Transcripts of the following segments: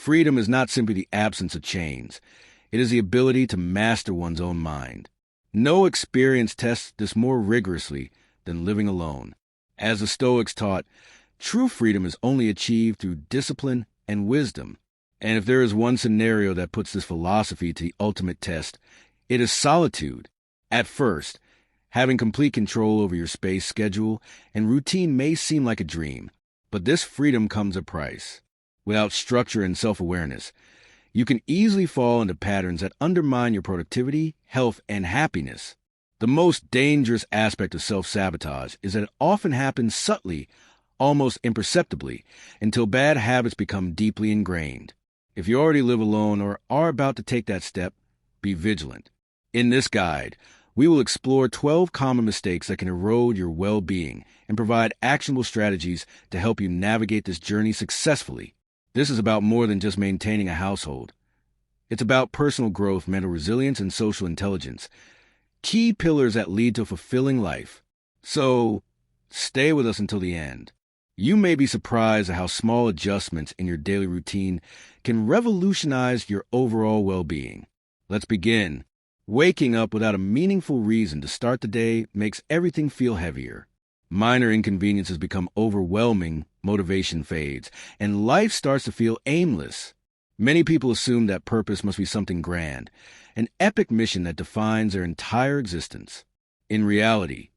Freedom is not simply the absence of chains. It is the ability to master one's own mind. No experience tests this more rigorously than living alone. As the Stoics taught, true freedom is only achieved through discipline and wisdom. And if there is one scenario that puts this philosophy to the ultimate test, it is solitude. At first, having complete control over your space, schedule, and routine may seem like a dream, but this freedom comes at a price. Without structure and self-awareness, you can easily fall into patterns that undermine your productivity, health, and happiness. The most dangerous aspect of self-sabotage is that it often happens subtly, almost imperceptibly, until bad habits become deeply ingrained. If you already live alone or are about to take that step, be vigilant. In this guide, we will explore 12 common mistakes that can erode your well-being and provide actionable strategies to help you navigate this journey successfully. This is about more than just maintaining a household. It's about personal growth, mental resilience, and social intelligence, key pillars that lead to a fulfilling life. So, stay with us until the end. You may be surprised at how small adjustments in your daily routine can revolutionize your overall well-being. Let's begin. Waking up without a meaningful reason to start the day makes everything feel heavier. Minor inconveniences become overwhelming, motivation fades, and life starts to feel aimless. Many people assume that purpose must be something grand, an epic mission that defines their entire existence. In reality,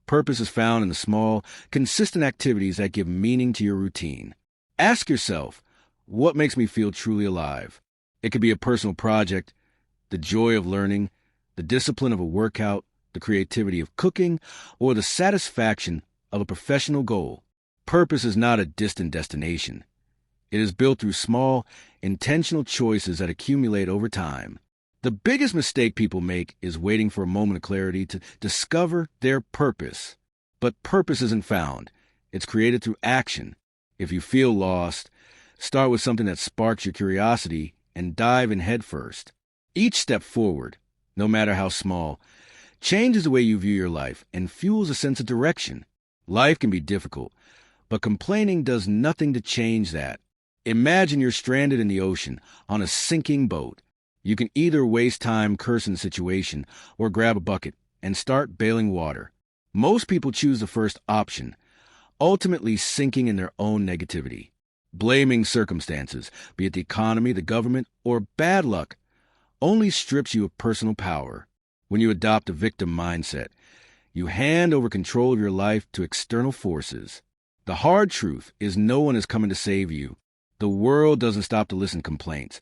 purpose is found in the small, consistent activities that give meaning to your routine. Ask yourself, what makes me feel truly alive? It could be a personal project, the joy of learning, the discipline of a workout, the creativity of cooking, or the satisfaction of a professional goal. Purpose is not a distant destination. It is built through small, intentional choices that accumulate over time. The biggest mistake people make is waiting for a moment of clarity to discover their purpose. But purpose isn't found. It's created through action. If you feel lost, start with something that sparks your curiosity and dive in head first. Each step forward, no matter how small, changes the way you view your life and fuels a sense of direction. Life can be difficult, but complaining does nothing to change that. Imagine you're stranded in the ocean on a sinking boat. You can either waste time cursing the situation or grab a bucket and start bailing water. Most people choose the first option, ultimately sinking in their own negativity. Blaming circumstances, be it the economy, the government, or bad luck, only strips you of personal power. When you adopt a victim mindset, you hand over control of your life to external forces. The hard truth is no one is coming to save you. The world doesn't stop to listen to complaints.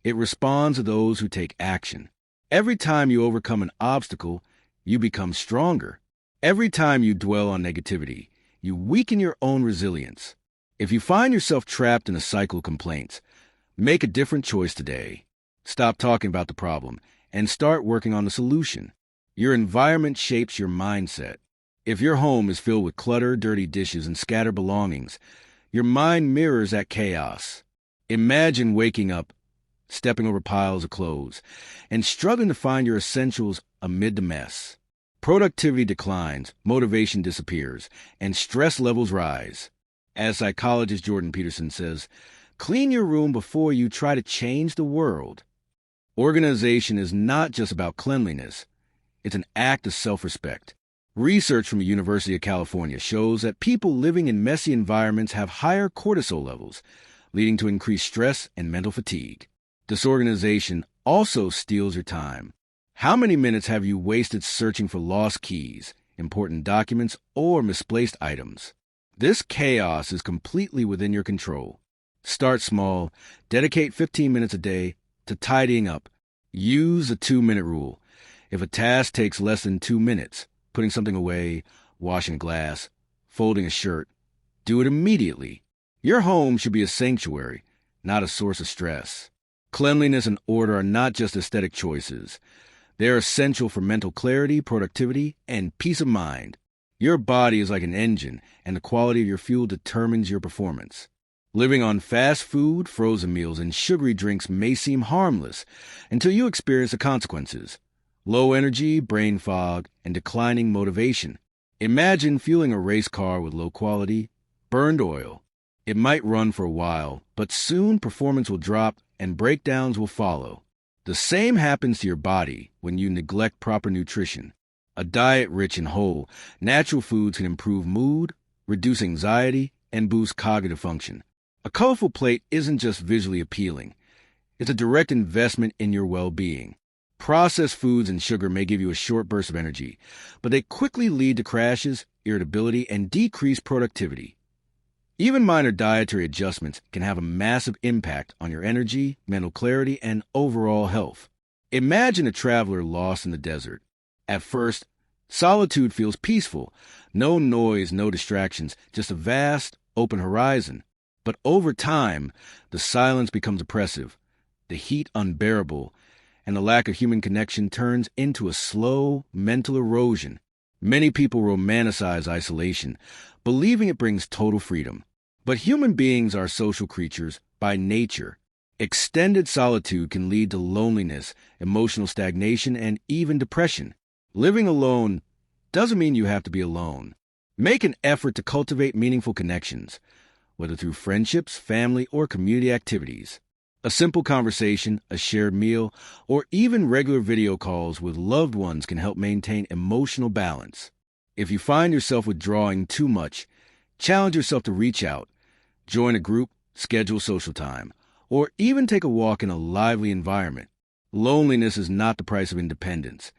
It responds to those who take action. Every time you overcome an obstacle, you become stronger. Every time you dwell on negativity, you weaken your own resilience. If you find yourself trapped in a cycle of complaints, make a different choice today. Stop talking about the problem and start working on the solution. Your environment shapes your mindset. If your home is filled with clutter, dirty dishes, and scattered belongings, your mind mirrors that chaos. Imagine waking up, stepping over piles of clothes, and struggling to find your essentials amid the mess. Productivity declines, motivation disappears, and stress levels rise. As psychologist Jordan Peterson says, clean your room before you try to change the world. Organization is not just about cleanliness. It's an act of self-respect. Research from the University of California shows that people living in messy environments have higher cortisol levels, leading to increased stress and mental fatigue. Disorganization also steals your time. How many minutes have you wasted searching for lost keys, important documents, or misplaced items? This chaos is completely within your control. Start small, dedicate 15 minutes a day to tidying up. Use the 2-minute rule. If a task takes less than 2 minutes, putting something away, washing a glass, folding a shirt, do it immediately. Your home should be a sanctuary, not a source of stress. Cleanliness and order are not just aesthetic choices. They are essential for mental clarity, productivity, and peace of mind. Your body is like an engine, and the quality of your fuel determines your performance. Living on fast food, frozen meals, and sugary drinks may seem harmless until you experience the consequences. Low energy, brain fog, and declining motivation. Imagine fueling a race car with low quality, burned oil. It might run for a while, but soon performance will drop and breakdowns will follow. The same happens to your body when you neglect proper nutrition. A diet rich in whole, natural foods can improve mood, reduce anxiety, and boost cognitive function. A colorful plate isn't just visually appealing. It's a direct investment in your well-being. Processed foods and sugar may give you a short burst of energy, but they quickly lead to crashes, irritability, and decreased productivity. Even minor dietary adjustments can have a massive impact on your energy, mental clarity, and overall health. Imagine a traveler lost in the desert. At first, solitude feels peaceful. No noise, no distractions, just a vast, open horizon. But over time, the silence becomes oppressive, the heat unbearable, and the lack of human connection turns into a slow mental erosion. Many people romanticize isolation, believing it brings total freedom. But human beings are social creatures by nature. Extended solitude can lead to loneliness, emotional stagnation, and even depression. Living alone doesn't mean you have to be alone. Make an effort to cultivate meaningful connections, whether through friendships, family, or community activities. A simple conversation, a shared meal, or even regular video calls with loved ones can help maintain emotional balance. If you find yourself withdrawing too much, challenge yourself to reach out, join a group, schedule social time, or even take a walk in a lively environment. Loneliness is not the price of independence.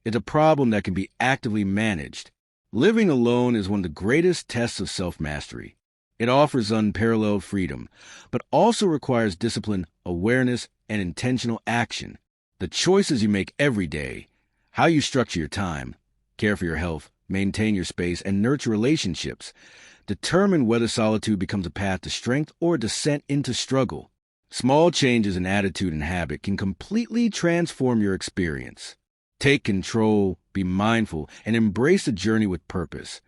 It's a problem that can be actively managed. Living alone is one of the greatest tests of self-mastery. It offers unparalleled freedom, but also requires discipline, awareness, and intentional action. The choices you make every day, how you structure your time, care for your health, maintain your space, and nurture relationships, determine whether solitude becomes a path to strength or a descent into struggle. Small changes in attitude and habit can completely transform your experience. Take control, be mindful, and embrace the journey with purpose.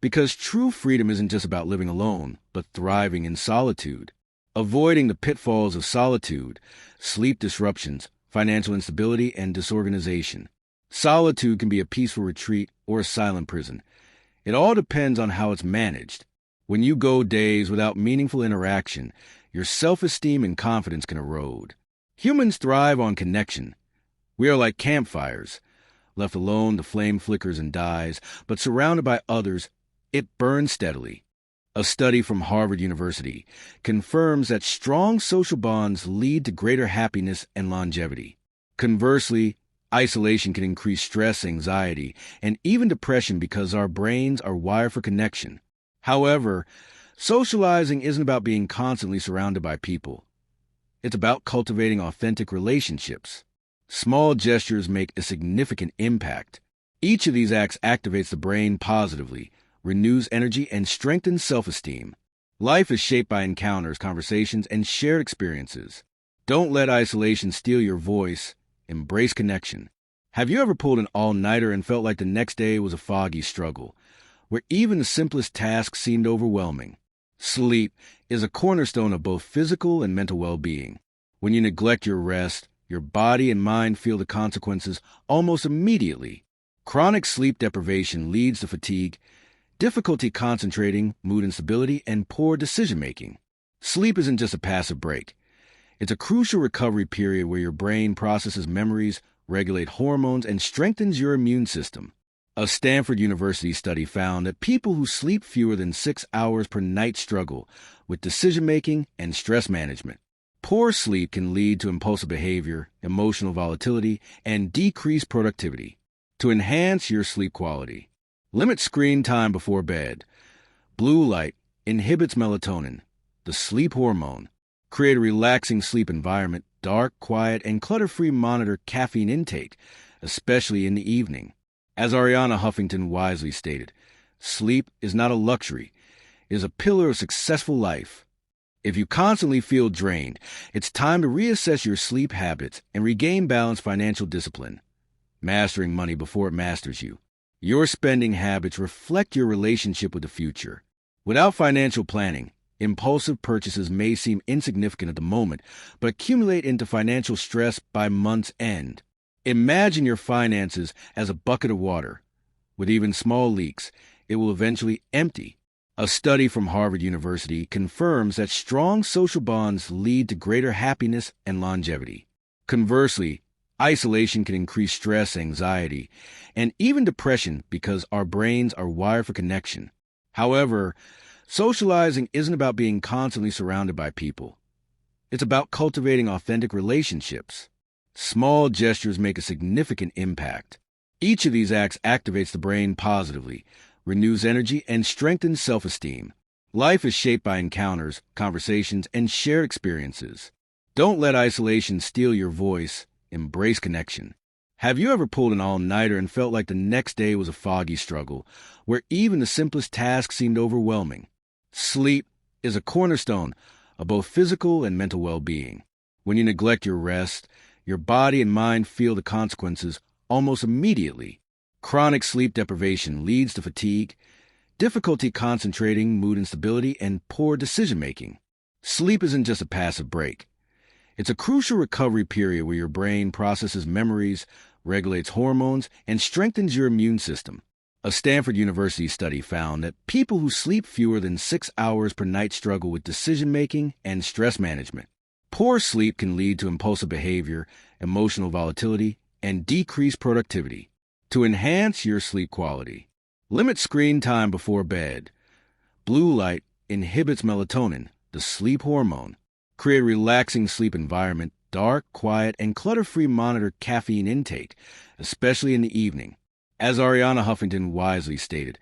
Because true freedom isn't just about living alone, but thriving in solitude. Avoiding the pitfalls of solitude, sleep disruptions, financial instability, and disorganization. Solitude can be a peaceful retreat or a silent prison. It all depends on how it's managed. When you go days without meaningful interaction, your self-esteem and confidence can erode. Humans thrive on connection. We are like campfires. Left alone, the flame flickers and dies, but surrounded by others, it burns steadily. A study from Harvard University confirms that strong social bonds lead to greater happiness and longevity. Conversely, isolation can increase stress, anxiety, and even depression because our brains are wired for connection. However, socializing isn't about being constantly surrounded by people. It's about cultivating authentic relationships. Small gestures make a significant impact. Each of these acts activates the brain positively, renews energy, and strengthens self-esteem. Life is shaped by encounters, conversations, and shared experiences. Don't let isolation steal your voice. Embrace connection. Have you ever pulled an all-nighter and felt like the next day was a foggy struggle, where even the simplest tasks seemed overwhelming? Sleep is a cornerstone of both physical and mental well-being. When you neglect your rest, your body and mind feel the consequences almost immediately. Chronic sleep deprivation leads to fatigue, difficulty concentrating, mood instability, and poor decision-making. Sleep isn't just a passive break. It's a crucial recovery period where your brain processes memories, regulates hormones, and strengthens your immune system. A Stanford University study found that people who sleep fewer than 6 hours per night struggle with decision-making and stress management. Poor sleep can lead to impulsive behavior, emotional volatility, and decreased productivity. To enhance your sleep quality, limit screen time before bed. Blue light inhibits melatonin, the sleep hormone. Create a relaxing sleep environment, dark, quiet, and clutter-free. Monitor caffeine intake, especially in the evening. As Ariana Huffington wisely stated, sleep is not a luxury, it is a pillar of successful life. If you constantly feel drained, it's time to reassess your sleep habits and regain balanced financial discipline. Mastering money before it masters you. Your spending habits reflect your relationship with the future. Without financial planning, impulsive purchases may seem insignificant at the moment, but accumulate into financial stress by month's end. Imagine your finances as a bucket of water. With even small leaks, it will eventually empty. A study from Harvard University confirms that strong social bonds lead to greater happiness and longevity. Conversely, isolation can increase stress, anxiety, and even depression because our brains are wired for connection. However, socializing isn't about being constantly surrounded by people. It's about cultivating authentic relationships. Small gestures make a significant impact. Each of these acts activates the brain positively, renews energy, and strengthens self-esteem. Life is shaped by encounters, conversations, and shared experiences. Don't let isolation steal your voice. Embrace connection. Have you ever pulled an all-nighter and felt like the next day was a foggy struggle, where even the simplest task seemed overwhelming? Sleep is a cornerstone of both physical and mental well-being. When you neglect your rest, your body and mind feel the consequences almost immediately. Chronic sleep deprivation leads to fatigue, difficulty concentrating, mood instability, and poor decision-making. Sleep isn't just a passive break. It's a crucial recovery period where your brain processes memories, regulates hormones, and strengthens your immune system. A Stanford University study found that people who sleep fewer than 6 hours per night struggle with decision-making and stress management. Poor sleep can lead to impulsive behavior, emotional volatility, and decreased productivity. To enhance your sleep quality, limit screen time before bed. Blue light inhibits melatonin, the sleep hormone. Create a relaxing sleep environment, dark, quiet, and clutter-free. Monitor caffeine intake, especially in the evening. As Ariana Huffington wisely stated,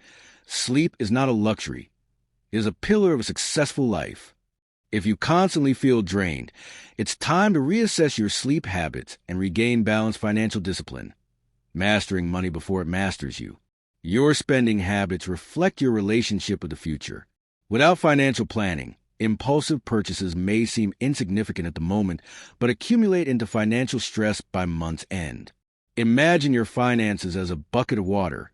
sleep is not a luxury. It is a pillar of a successful life. If you constantly feel drained, it's time to reassess your sleep habits and regain balanced financial discipline. Mastering money before it masters you. Your spending habits reflect your relationship with the future. Without financial planning, impulsive purchases may seem insignificant at the moment, but accumulate into financial stress by month's end. Imagine your finances as a bucket of water.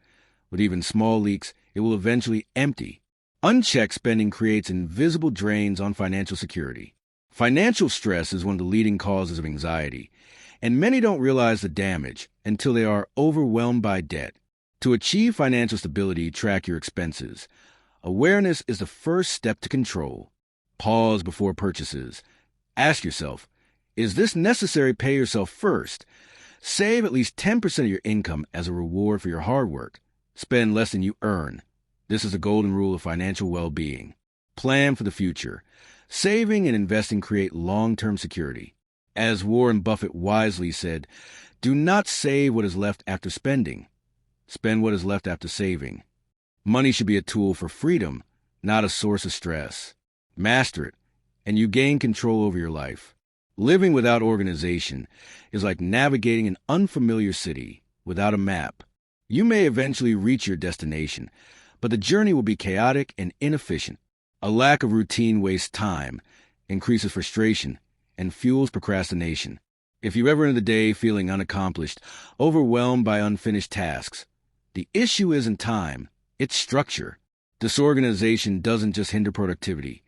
With even small leaks, it will eventually empty. Unchecked spending creates invisible drains on financial security. Financial stress is one of the leading causes of anxiety, and many don't realize the damage until they are overwhelmed by debt. To achieve financial stability, track your expenses. Awareness is the first step to control. Pause before purchases. Ask yourself, is this necessary? Pay yourself first. Save at least 10% of your income as a reward for your hard work. Spend less than you earn. This is the golden rule of financial well-being. Plan for the future. Saving and investing create long-term security. As Warren Buffett wisely said, do not save what is left after spending. Spend what is left after saving. Money should be a tool for freedom, not a source of stress. Master it, and you gain control over your life. Living without organization is like navigating an unfamiliar city without a map. You may eventually reach your destination, but the journey will be chaotic and inefficient. A lack of routine wastes time, increases frustration, and fuels procrastination. If you ever end the day feeling unaccomplished, overwhelmed by unfinished tasks, the issue isn't time, it's structure. Disorganization doesn't just hinder productivity.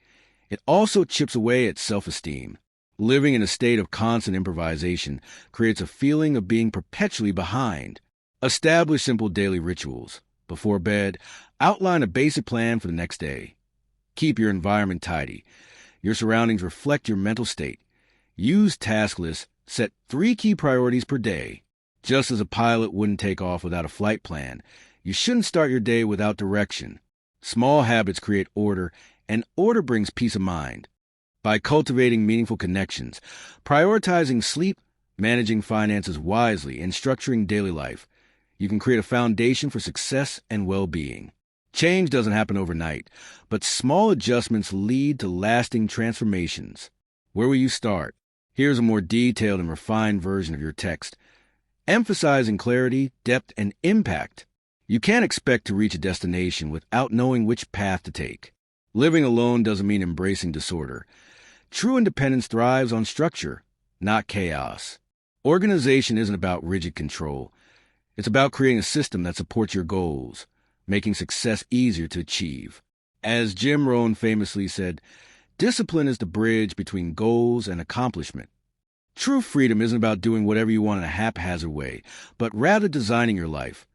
It also chips away at self-esteem. Living in a state of constant improvisation creates a feeling of being perpetually behind. Establish simple daily rituals. Before bed, outline a basic plan for the next day. Keep your environment tidy. Your surroundings reflect your mental state. Use task lists. Set 3 key priorities per day. Just as a pilot wouldn't take off without a flight plan, you shouldn't start your day without direction. Small habits create order, and order brings peace of mind. By cultivating meaningful connections, prioritizing sleep, managing finances wisely, and structuring daily life, you can create a foundation for success and well-being. Change doesn't happen overnight, but small adjustments lead to lasting transformations. Where will you start? Here's a more detailed and refined version of your text, emphasizing clarity, depth, and impact. You can't expect to reach a destination without knowing which path to take. Living alone doesn't mean embracing disorder. True independence thrives on structure, not chaos. Organization isn't about rigid control. It's about creating a system that supports your goals, making success easier to achieve. As Jim Rohn famously said, discipline is the bridge between goals and accomplishment. True freedom isn't about doing whatever you want in a haphazard way, but rather designing your life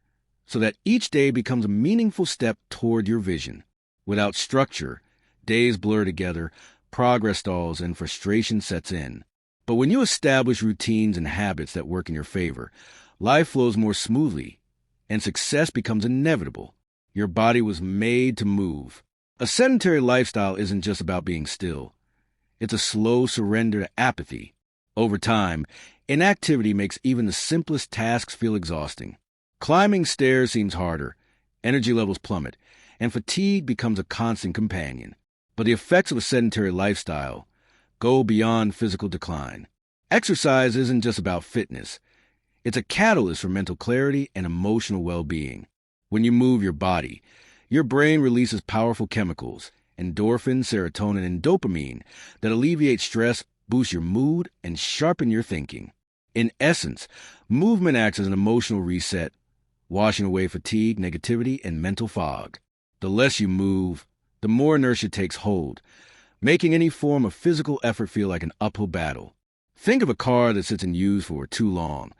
so that each day becomes a meaningful step toward your vision. Without structure, days blur together, progress stalls, and frustration sets in. But when you establish routines and habits that work in your favor, life flows more smoothly, and success becomes inevitable. Your body was made to move. A sedentary lifestyle isn't just about being still. It's a slow surrender to apathy. Over time, inactivity makes even the simplest tasks feel exhausting. Climbing stairs seems harder, energy levels plummet, and fatigue becomes a constant companion. But the effects of a sedentary lifestyle go beyond physical decline. Exercise isn't just about fitness. It's a catalyst for mental clarity and emotional well-being. When you move your body, your brain releases powerful chemicals, endorphins, serotonin, and dopamine that alleviate stress, boost your mood, and sharpen your thinking. In essence, movement acts as an emotional reset, washing away fatigue, negativity, and mental fog. The less you move, the more inertia takes hold, making any form of physical effort feel like an uphill battle. Think of a car that sits in use for too long.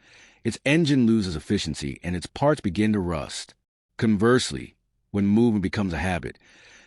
Its engine loses efficiency and its parts begin to rust. Conversely, when movement becomes a habit,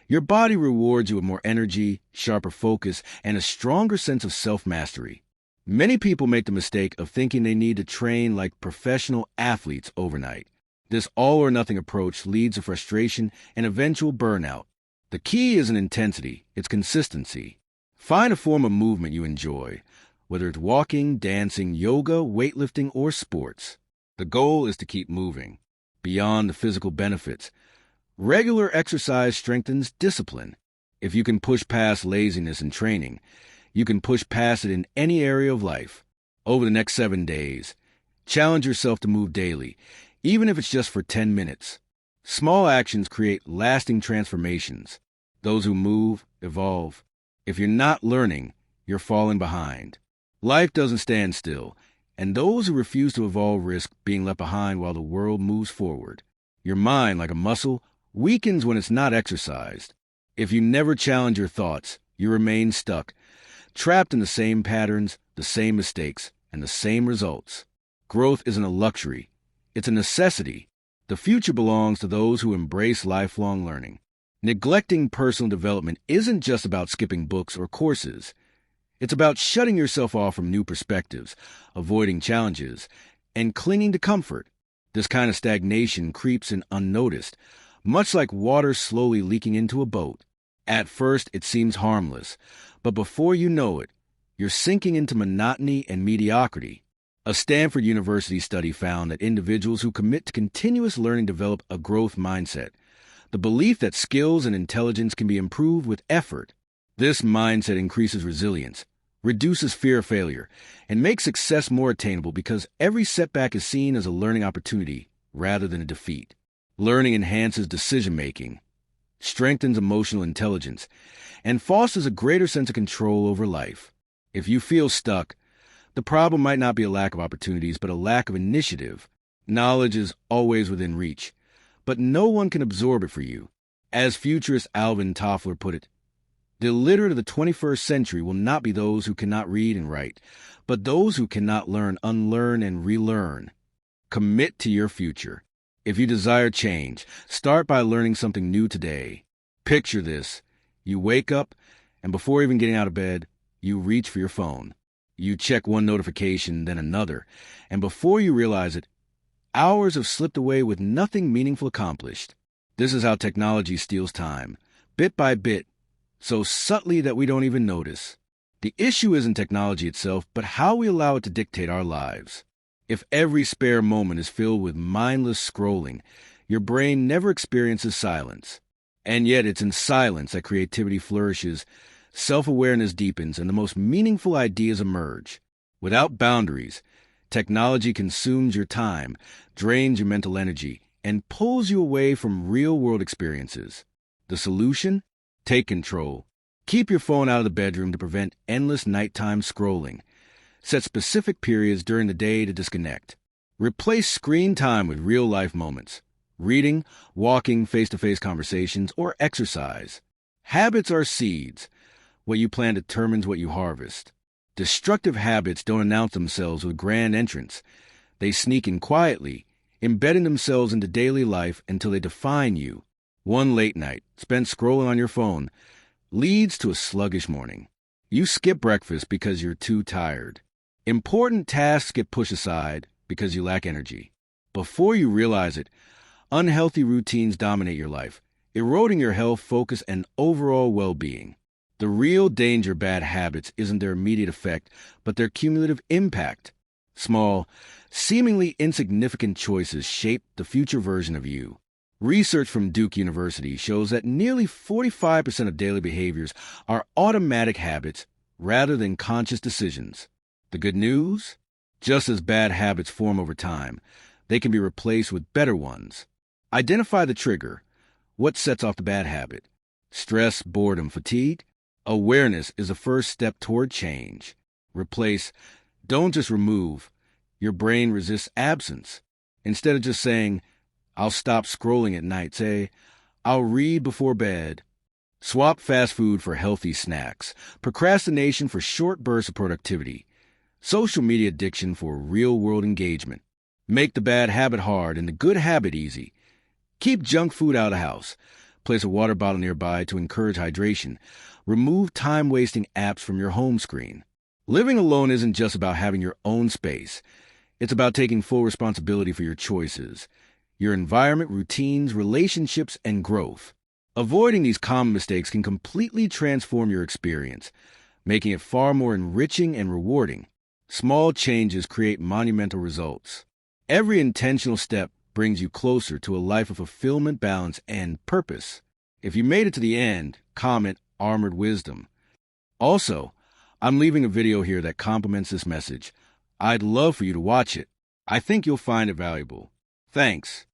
your body rewards you with more energy, sharper focus, and a stronger sense of self-mastery. Many people make the mistake of thinking they need to train like professional athletes overnight. This all-or-nothing approach leads to frustration and eventual burnout. The key isn't intensity, it's consistency. Find a form of movement you enjoy, whether it's walking, dancing, yoga, weightlifting, or sports. The goal is to keep moving. Beyond the physical benefits, regular exercise strengthens discipline. If you can push past laziness in training, you can push past it in any area of life. Over the next 7 days, challenge yourself to move daily, even if it's just for 10 minutes. Small actions create lasting transformations. Those who move, evolve. If you're not learning, you're falling behind. Life doesn't stand still, and those who refuse to evolve risk being left behind while the world moves forward. Your mind, like a muscle, weakens when it's not exercised. If you never challenge your thoughts, you remain stuck, trapped in the same patterns, the same mistakes, and the same results. Growth isn't a luxury. It's a necessity. The future belongs to those who embrace lifelong learning. Neglecting personal development isn't just about skipping books or courses. It's about shutting yourself off from new perspectives, avoiding challenges, and clinging to comfort. This kind of stagnation creeps in unnoticed, much like water slowly leaking into a boat. At first, it seems harmless, but before you know it, you're sinking into monotony and mediocrity. A Stanford University study found that individuals who commit to continuous learning develop a growth mindset, the belief that skills and intelligence can be improved with effort. This mindset increases resilience, reduces fear of failure, and makes success more attainable because every setback is seen as a learning opportunity rather than a defeat. Learning enhances decision-making, strengthens emotional intelligence, and fosters a greater sense of control over life. If you feel stuck, the problem might not be a lack of opportunities, but a lack of initiative. Knowledge is always within reach, but no one can absorb it for you. As futurist Alvin Toffler put it, the illiterate of the 21st century will not be those who cannot read and write, but those who cannot learn, unlearn, and relearn. Commit to your future. If you desire change, start by learning something new today. Picture this. You wake up, and before even getting out of bed, you reach for your phone. You check one notification, then another, and before you realize it, hours have slipped away with nothing meaningful accomplished. This is how technology steals time, bit by bit, so subtly that we don't even notice. The issue isn't technology itself, but how we allow it to dictate our lives. If every spare moment is filled with mindless scrolling, your brain never experiences silence. And yet it's in silence that creativity flourishes, self-awareness deepens, and the most meaningful ideas emerge. Without boundaries, technology consumes your time, drains your mental energy, and pulls you away from real-world experiences. The solution? Take control. Keep your phone out of the bedroom to prevent endless nighttime scrolling. Set specific periods during the day to disconnect. Replace screen time with real-life moments. Reading, walking, face-to-face conversations, or exercise. Habits are seeds. What you plant determines what you harvest. Destructive habits don't announce themselves with grand entrance. They sneak in quietly, embedding themselves into daily life until they define you. One late night spent scrolling on your phone leads to a sluggish morning. You skip breakfast because you're too tired. Important tasks get pushed aside because you lack energy. Before you realize it, unhealthy routines dominate your life, eroding your health, focus, and overall well-being. The real danger of bad habits isn't their immediate effect, but their cumulative impact. Small, seemingly insignificant choices shape the future version of you. Research from Duke University shows that nearly 45% of daily behaviors are automatic habits rather than conscious decisions. The good news? Just as bad habits form over time, they can be replaced with better ones. Identify the trigger. What sets off the bad habit? Stress, boredom, fatigue? Awareness is the first step toward change. Replace, don't just remove. Your brain resists absence. Instead of just saying, I'll stop scrolling at night, say, I'll read before bed. Swap fast food for healthy snacks. Procrastination for short bursts of productivity. Social media addiction for real-world engagement. Make the bad habit hard and the good habit easy. Keep junk food out of the house. Place a water bottle nearby to encourage hydration. Remove time-wasting apps from your home screen. Living alone isn't just about having your own space. It's about taking full responsibility for your choices, your environment, routines, relationships, and growth. Avoiding these common mistakes can completely transform your experience, making it far more enriching and rewarding. Small changes create monumental results. Every intentional step brings you closer to a life of fulfillment, balance, and purpose. If you made it to the end, comment Armored Wisdom. Also, I'm leaving a video here that complements this message. I'd love for you to watch it. I think you'll find it valuable. Thanks.